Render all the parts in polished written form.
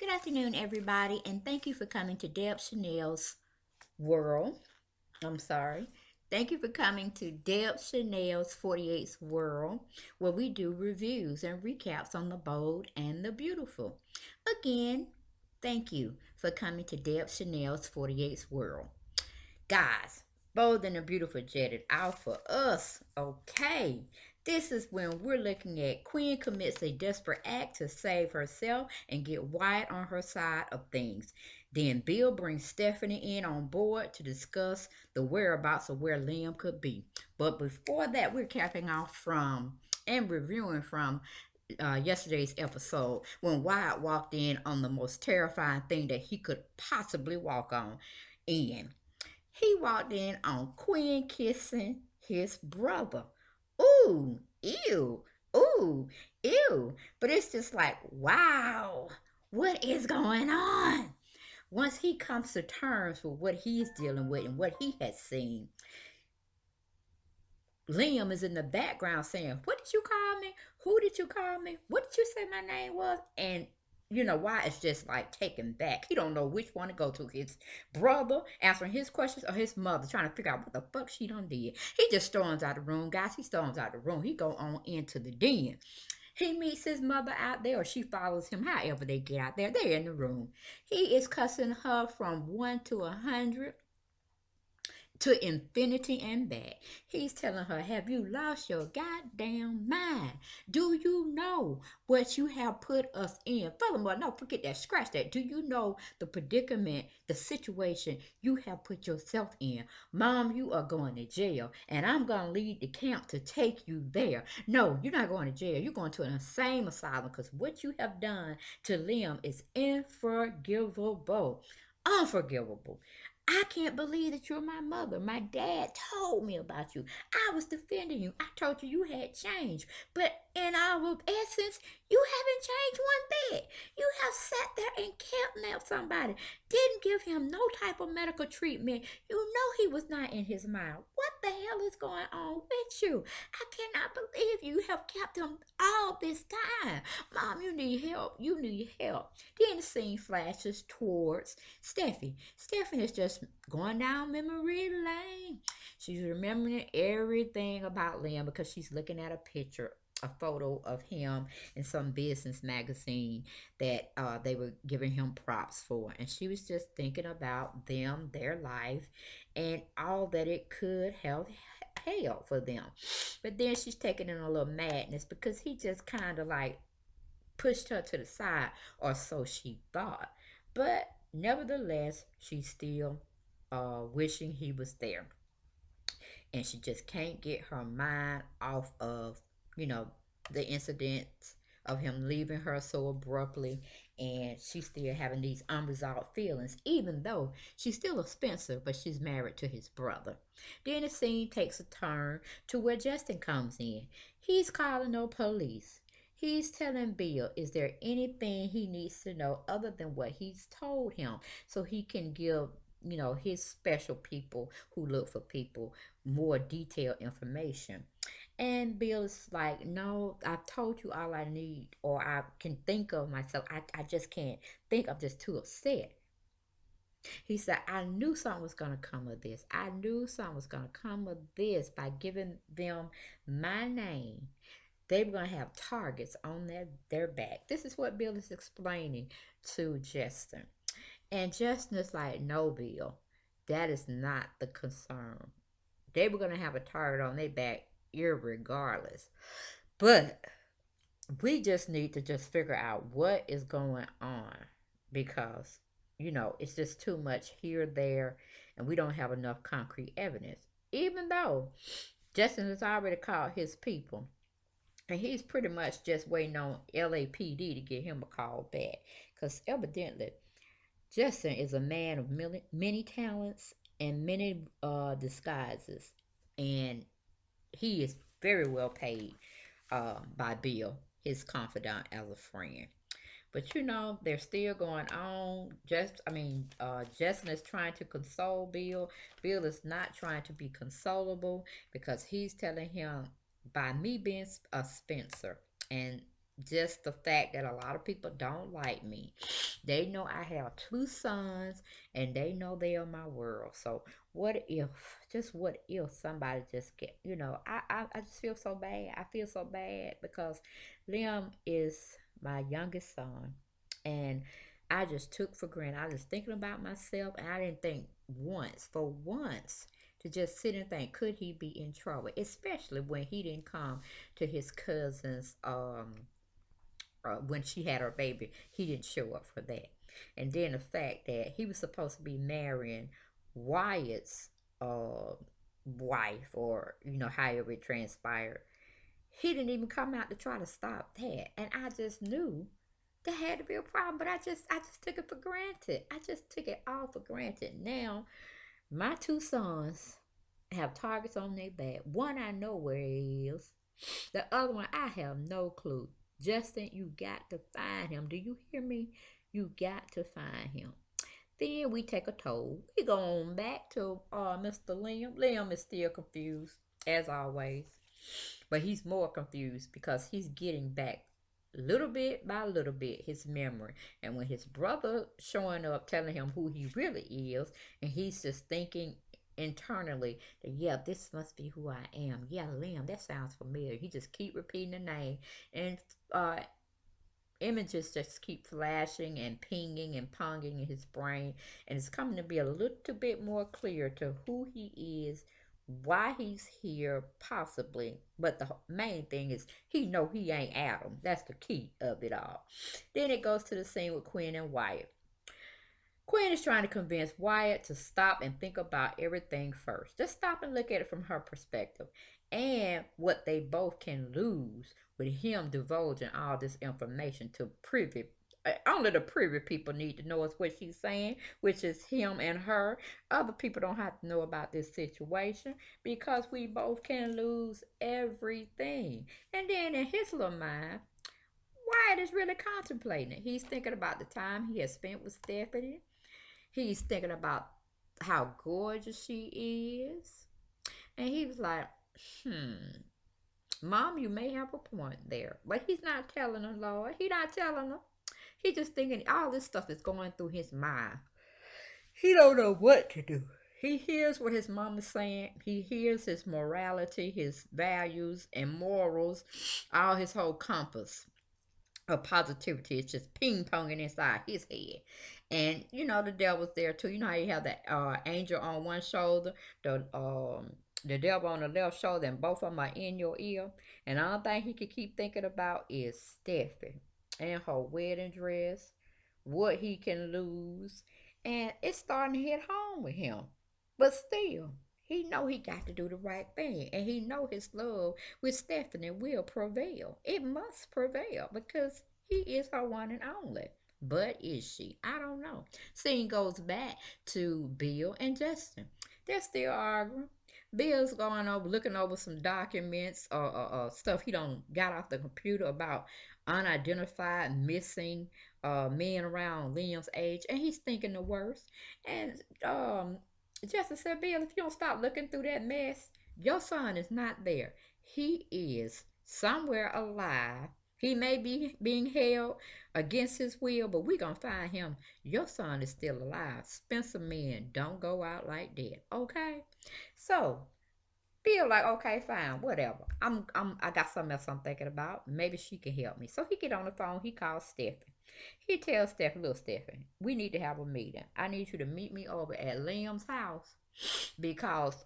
Good afternoon, everybody, and thank you for coming to Deb Chanel's World. I'm sorry. Thank you for coming to Deb Chanel's 48th World, where we do reviews and recaps on the bold and the beautiful. Again, thank you for coming to Deb Chanel's 48th World. Guys, bold and the beautiful jetted out for us. Okay. This is when we're looking at Quinn commits a desperate act to save herself and get Wyatt on her side of things. Then Bill brings Stephanie in on board to discuss the whereabouts of where Liam could be. But before that, we're capping off from and reviewing from yesterday's episode when Wyatt walked in on the most terrifying thing that he could possibly walk on. And he walked in on Quinn kissing his brother. Ooh, ew, ooh, ew. But it's just like, wow, what is going on? Once he comes to terms with what he's dealing with and what he has seen, Liam is in the background saying, "What did you call me? Who did you call me? What did you say my name was?" And why it's just like taken back. He don't know which one to go to. His brother answering his questions or his mother trying to figure out what the fuck she done did. He just storms out of the room, guys. He storms out of the room. He go on into the den. He meets his mother out there, or she follows him. However they get out there, they're in the room. He is cussing her from 1 to 100 to infinity and back. He's telling her, "Have you lost your goddamn mind? Do you know what you have put us in? Furthermore, no, forget that, scratch that. Do you know the predicament, the situation you have put yourself in? Mom, you are going to jail, and I'm going to lead the camp to take you there. No, you're not going to jail. You're going to an insane asylum because what you have done to Liam is unforgivable. Unforgivable. I can't believe that you're my mother. My dad told me about you. I was defending you. I told you you had changed. But in our essence, you haven't changed one bit. You have sat there and kidnapped somebody. Didn't give him no type of medical treatment. You know he was not in his mind. What the hell is going on with you? I cannot believe you have kept him all this time. Mom, you need help. You need help. Then the scene flashes towards Steffi. Stephanie is just going down memory lane. She's remembering everything about Liam because she's looking at a picture, a photo of him in some business magazine that they were giving him props for. And she was just thinking about them, their life, and all that it could have held for them. But then she's taking in a little madness because he just kind of like pushed her to the side, or so she thought. But nevertheless, she's still wishing he was there. And she just can't get her mind off of, you know, the incidents of him leaving her so abruptly. And she's still having these unresolved feelings, even though she's still a Spencer, but she's married to his brother. Then the scene takes a turn to where Justin comes in. He's calling the police. He's telling Bill, is there anything he needs to know other than what he's told him so he can give, his special people who look for people more detailed information. And Bill's like, no, I've told you all I need, or I can think of myself. I just can't think. I'm just too upset. He said, I knew something was going to come of this. I knew something was going to come of this by giving them my name. They were going to have targets on their back. This is what Bill is explaining to Justin. And Justin is like, no, Bill, that is not the concern. They were going to have a target on their back irregardless. But we just need to just figure out what is going on because, it's just too much here, there, and we don't have enough concrete evidence. Even though Justin has already called his people, and he's pretty much just waiting on LAPD to get him a call back because evidently Justin is a man of many talents and many disguises, and he is very well paid by Bill, his confidant, as a friend. But they're still going on. Justin is trying to console Bill. Bill is not trying to be consolable because he's telling him, by me being a Spencer and just the fact that a lot of people don't like me, They know I have two sons and they know they are my world. So what if, just what if somebody just get, I just feel so bad. I feel so bad because Liam is my youngest son. And I just took for granted. I was thinking about myself and I didn't think for once, to just sit and think, could he be in trouble? Especially when he didn't come to his cousin's when she had her baby, he didn't show up for that. And then the fact that he was supposed to be marrying Wyatt's uh, wife, or however it transpired, he didn't even come out to try to stop that. And I just knew there had to be a problem, but I just took it for granted. I just took it all for granted. Now my two sons have targets on their back. One I know where he is. The other one I have no clue. Justin, you got to find him. Do you hear me? You got to find him. Then we take a toll. We go on back to Mr. Liam. Liam is still confused, as always. But he's more confused because he's getting back little bit by little bit his memory. And when his brother showing up telling him who he really is, and he's just thinking internally that, yeah, this must be who I am. Yeah, Liam, that sounds familiar. He just keep repeating the name, and uh images just keep flashing and pinging and ponging in his brain, and it's coming to be a little bit more clear to who he is, why he's here, possibly. But the main thing is he know he ain't Adam. That's the key of it all. Then it goes to the scene with Quinn and Wyatt. Quinn is trying to convince Wyatt to stop and think about everything first. Just stop and look at it from her perspective, and what they both can lose with him divulging all this information to privy. Only the privy people need to know is what she's saying, which is him and her. Other people don't have to know about this situation because we both can lose everything. And then in his little mind, Wyatt is really contemplating it. He's thinking about the time he has spent with Stephanie. He's thinking about how gorgeous she is. And he was like, hmm, Mom, you may have a point there. But he's not telling her, Lord. He's not telling her. He just thinking all this stuff is going through his mind. He don't know what to do. He hears what his mom is saying. He hears his morality, his values and morals, all his whole compass of positivity is just ping ponging inside his head. And the devil's there too. You know how you have that angel on one shoulder, the devil on the left shoulder, and both of them are in your ear. And the only thing he can keep thinking about is Steffi and her wedding dress, what he can lose, and it's starting to hit home with him. But still, he know he got to do the right thing, and he know his love with Stephanie will prevail. It must prevail because he is her one and only. But is she? I don't know. Scene goes back to Bill and Justin. They're still arguing. Bill's going over, looking over some documents or stuff he don't got off the computer about unidentified missing men around Liam's age, and he's thinking the worst. And Justin said, Bill, if you don't stop looking through that mess, your son is not there. He is somewhere alive. He may be being held against his will, but we're going to find him. Your son is still alive. Spencer men don't go out like that. Okay? So, Bill like, okay, fine, whatever. I got something else I'm thinking about. Maybe she can help me. So he get on the phone, he calls Steffi. He tells Steffi, look, Steffi, we need to have a meeting. I need you to meet me over at Liam's house because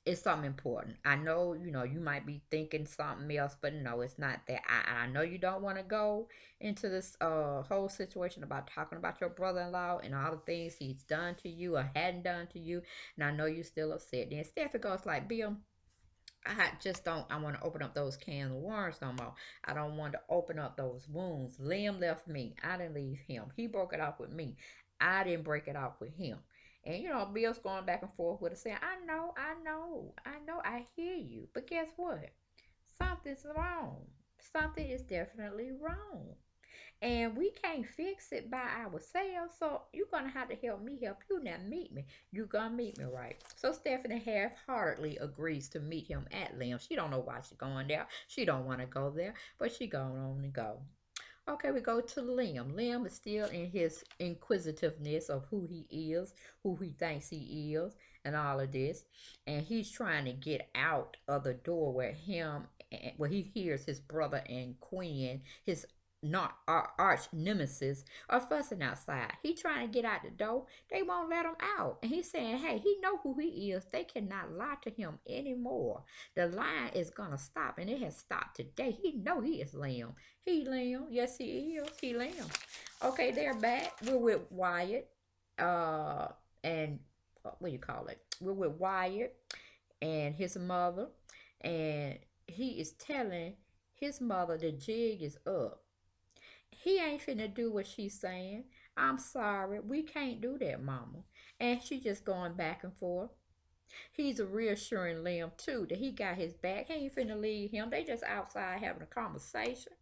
it's something important. I know, you might be thinking something else, but no, it's not that. I know you don't want to go into this whole situation about talking about your brother-in-law and all the things he's done to you or hadn't done to you, and I know you're still upset. Then Steffi goes like, Bill, I just don't. I want to open up those cans of worms no more. I don't want to open up those wounds. Liam left me. I didn't leave him. He broke it off with me. I didn't break it off with him. And Bill's going back and forth with her saying, I know, I know, I know, I hear you. But guess what? Something's wrong. Something is definitely wrong. And we can't fix it by ourselves. So you're gonna have to help me help you. Now meet me. You're gonna meet me, right? So Stephanie half-heartedly agrees to meet him at Lim. She don't know why she's going there. She don't want to go there, but she going on to go. Okay, we go to Liam. Liam is still in his inquisitiveness of who he is, who he thinks he is, and all of this. And he's trying to get out of the door where he hears his brother and Quinn, his not arch nemesis, are fussing outside. He trying to get out the door. They won't let him out. And he's saying, hey, he know who he is. They cannot lie to him anymore. The lie is gonna stop, and it has stopped today. He know he is Liam. He Liam. Yes, he is. He Liam. Okay, they're back. We're with Wyatt. Uh, and what do you call it? We're with Wyatt and his mother, and he is telling his mother the jig is up. He ain't finna do what she's saying. I'm sorry, we can't do that, mama. And she just going back and forth. He's reassuring Liam too that he got his back. He ain't finna leave him. They just outside having a conversation.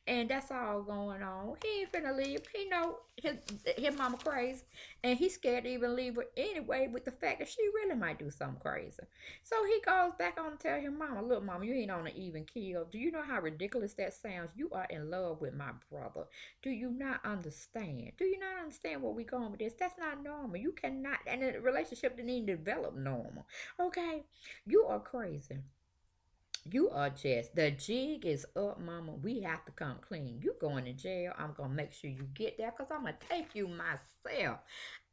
And that's all going on. He ain't finna leave. He know his mama crazy, and he's scared to even leave her anyway. With the fact that she really might do something crazy, so he goes back on and tell his mama, "Look, mama, you ain't on an even keel. Do you know how ridiculous that sounds? You are in love with my brother. Do you not understand? Do you not understand where we going with this? That's not normal. You cannot, and the relationship didn't even develop normal. Okay, you are crazy." You are just the jig is up, mama. We have to come clean. You going to jail. I'm gonna make sure you get there because I'm gonna take you myself.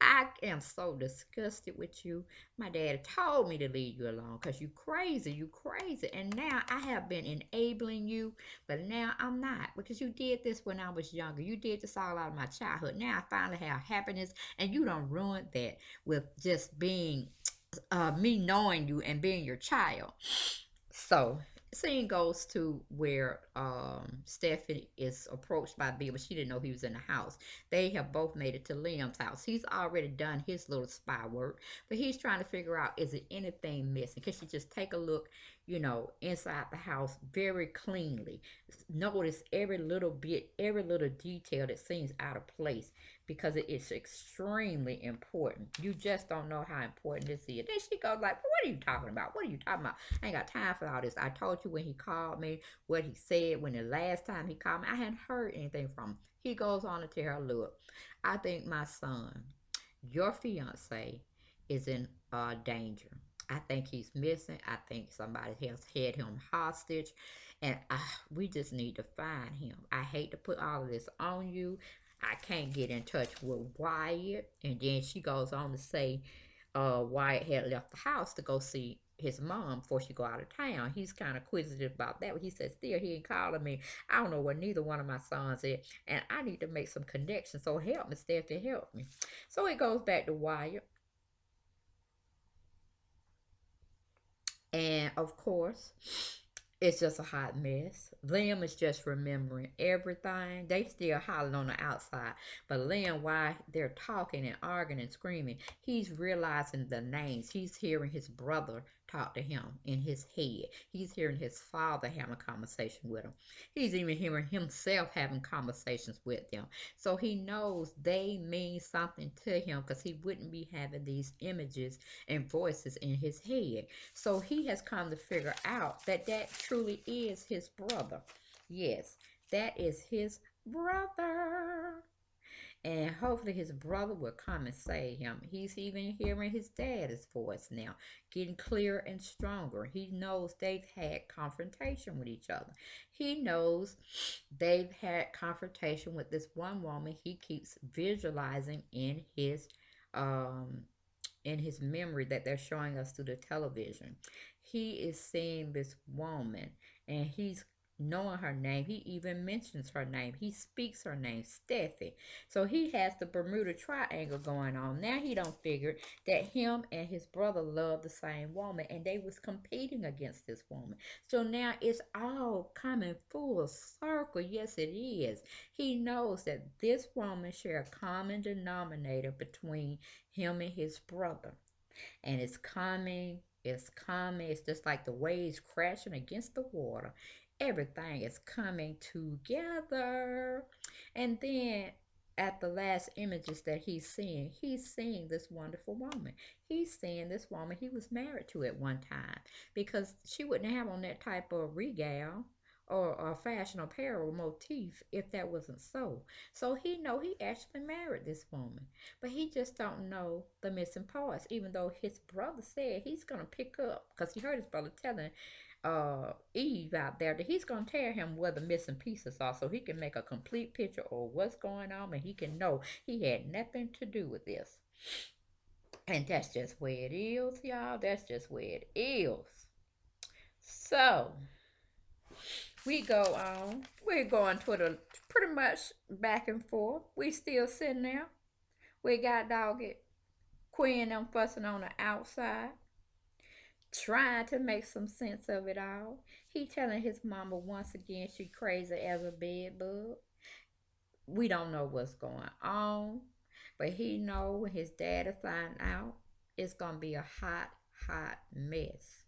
I am so disgusted with you. My daddy told me to leave you alone because you crazy. And now I have been enabling you, but now I'm not because you did this when I was younger. You did this all out of my childhood. Now I finally have happiness, and you don't ruin that with just being me knowing you and being your child. So, scene goes to where Stephanie is approached by Bill, but she didn't know he was in the house. They have both made it to Liam's house. He's already done his little spy work, but he's trying to figure out, is it anything missing? Can she just take a look, inside the house very cleanly? Notice every little bit, every little detail that seems out of place because it is extremely important. You just don't know how important this is. Then she goes like, "What are you talking about? What are you talking about? I ain't got time for all this. I told you when he called me what he said when the last time he called me. I hadn't heard anything from him." He goes on to tell her, "Look, I think my son, your fiance, is in danger. I think he's missing. I think somebody has had him hostage, and we just need to find him. I hate to put all of this on you. I can't get in touch with Wyatt." And then she goes on to say, Wyatt had left the house to go see his mom before she go out of town. He's kind of inquisitive about that. But he said, still, he ain't calling me. I don't know where neither one of my sons is, and I need to make some connections. So help me, Stephanie, help me. So it goes back to Wyatt. And of course, it's just a hot mess. Liam is just remembering everything. They still hollering on the outside. But Liam, while they're talking and arguing and screaming, he's realizing the names. He's hearing his brother talk to him in his head. He's hearing his father having a conversation with him. He's even hearing himself having conversations with them. So he knows they mean something to him because he wouldn't be having these images and voices in his head. So he has come to figure out that that truly is his brother. Yes, that is his brother. And hopefully his brother will come and save him. He's even hearing his dad's voice now, getting clearer and stronger. He knows they've had confrontation with each other. He knows they've had confrontation with this one woman he keeps visualizing um in his memory that they're showing us through the television. He is seeing this woman, and he's knowing her name. He even mentions her name. He speaks her name, Steffi. So he has the Bermuda Triangle going on. Now he don't figure that him and his brother love the same woman, and they was competing against this woman. So now it's all coming full circle. Yes, it is. He knows that this woman share a common denominator between him and his brother. And it's just like the waves crashing against the water. Everything is coming together. And then at the last images that he's seeing this wonderful woman. He's seeing this woman he was married to at one time because she wouldn't have on that type of regal or fashion apparel motif if that wasn't so. So he know he actually married this woman, but he just don't know the missing parts. Even though his brother said he's gonna pick up, because he heard his brother telling Eve out there that he's gonna tell him where the missing pieces are, so he can make a complete picture of what's going on, and he can know he had nothing to do with this. And that's just where it is, y'all. That's just where it is. So we go on. We're going Twitter pretty much back and forth. We still sitting there. We got dog it. Quinn them fussing on the outside, trying to make some sense of it all. He telling his mama once again she crazy as a bed bug. We don't know what's going on, but he know when his daddy find out, it's gonna be a hot, hot mess.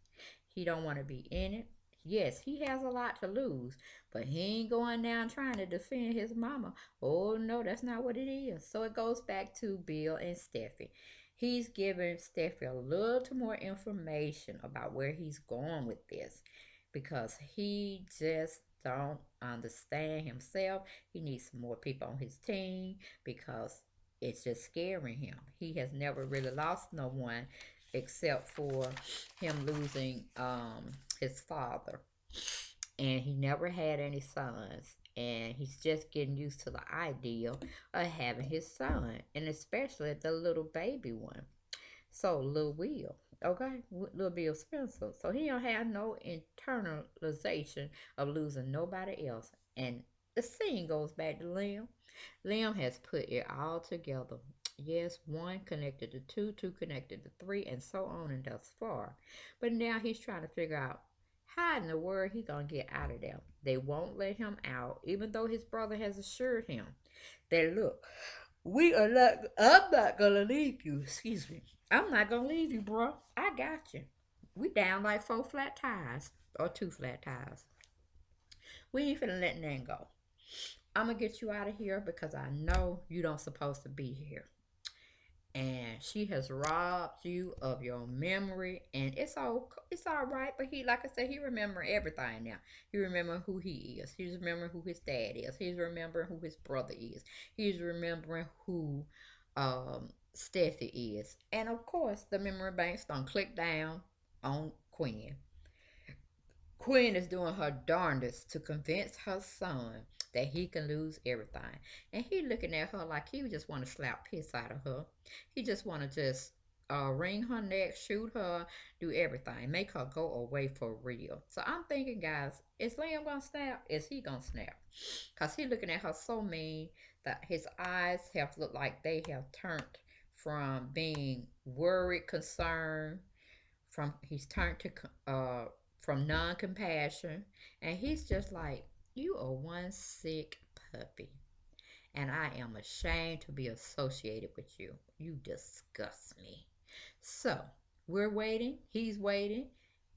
He don't want to be in it. Yes, he has a lot to lose, but he ain't going down trying to defend his mama. Oh no, that's not what it is. So it goes back to Bill and Steffi. He's giving Steffi a little more information about where he's going with this because he just don't understand himself. He needs some more people on his team because it's just scaring him. He has never really lost no one except for him losing his father, and he never had any sons, and he's just getting used to the idea of having his son, and especially the little baby one. So Lil Will, okay, Lil Bill Spencer. So he don't have no internalization of losing nobody else. And the scene goes back to Liam. Liam has put it all together. Yes, one connected to two, two connected to three, and so on and thus far. But now he's trying to figure out how in the world he gonna get out of there. They won't let him out, even though his brother has assured him that look, we are not. I'm not gonna leave you. Excuse me. I'm not gonna leave you, bro. I got you. We down like 4 flat tires or 2 flat tires. We ain't finna let that go. I'm gonna get you out of here because I know you don't supposed to be here. And she has robbed you of your memory, and it's all right. But he, like I said, he remember everything now. He remember who he is. He's remembering who his dad is. He's remembering who his brother is. He's remembering who Steffi is, and of course, the memory bank's gonna click down on Quinn. Quinn is doing her darndest to convince her son that he can lose everything. And he looking at her like he just want to slap piss out of her. He just want to just wring her neck, shoot her, do everything, make her go away for real. So I'm thinking, guys, is Liam gonna snap? Is he gonna snap? Cause he looking at her so mean that his eyes have looked like they have turned from being worried, concerned, from he's turned to from non-compassion, and he's just like, you are one sick puppy, and I am ashamed to be associated with you. You disgust me. So we're waiting, he's waiting,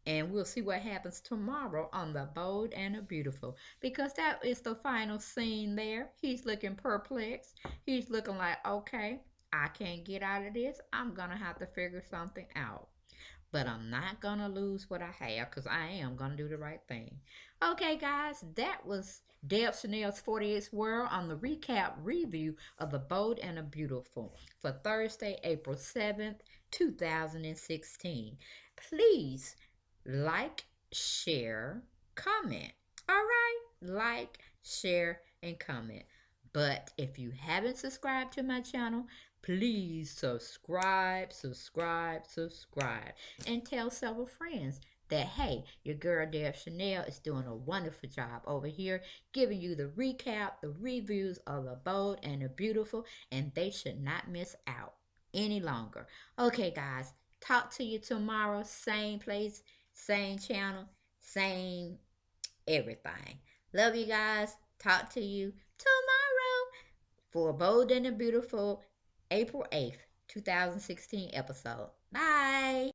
and we'll see what happens tomorrow on The Bold and the Beautiful, because that is the final scene there. He's looking perplexed. He's looking like, okay, I can't get out of this. I'm gonna have to figure something out, but I'm not gonna lose what I have because I am gonna do the right thing. Okay, guys, that was Deb Chanel's 48th World on the recap review of The Bold and the Beautiful for Thursday, April 7th, 2016. Please like, share, comment. All right, like, share, and comment. But if you haven't subscribed to my channel, please subscribe, subscribe, subscribe, and tell several friends that hey, your girl Deb Chanel is doing a wonderful job over here, giving you the recap, the reviews of The Bold and the Beautiful, and they should not miss out any longer. Okay, guys, talk to you tomorrow, same place, same channel, same everything. Love you guys. Talk to you tomorrow for Bold and the Beautiful April 8th, 2016 episode. Bye.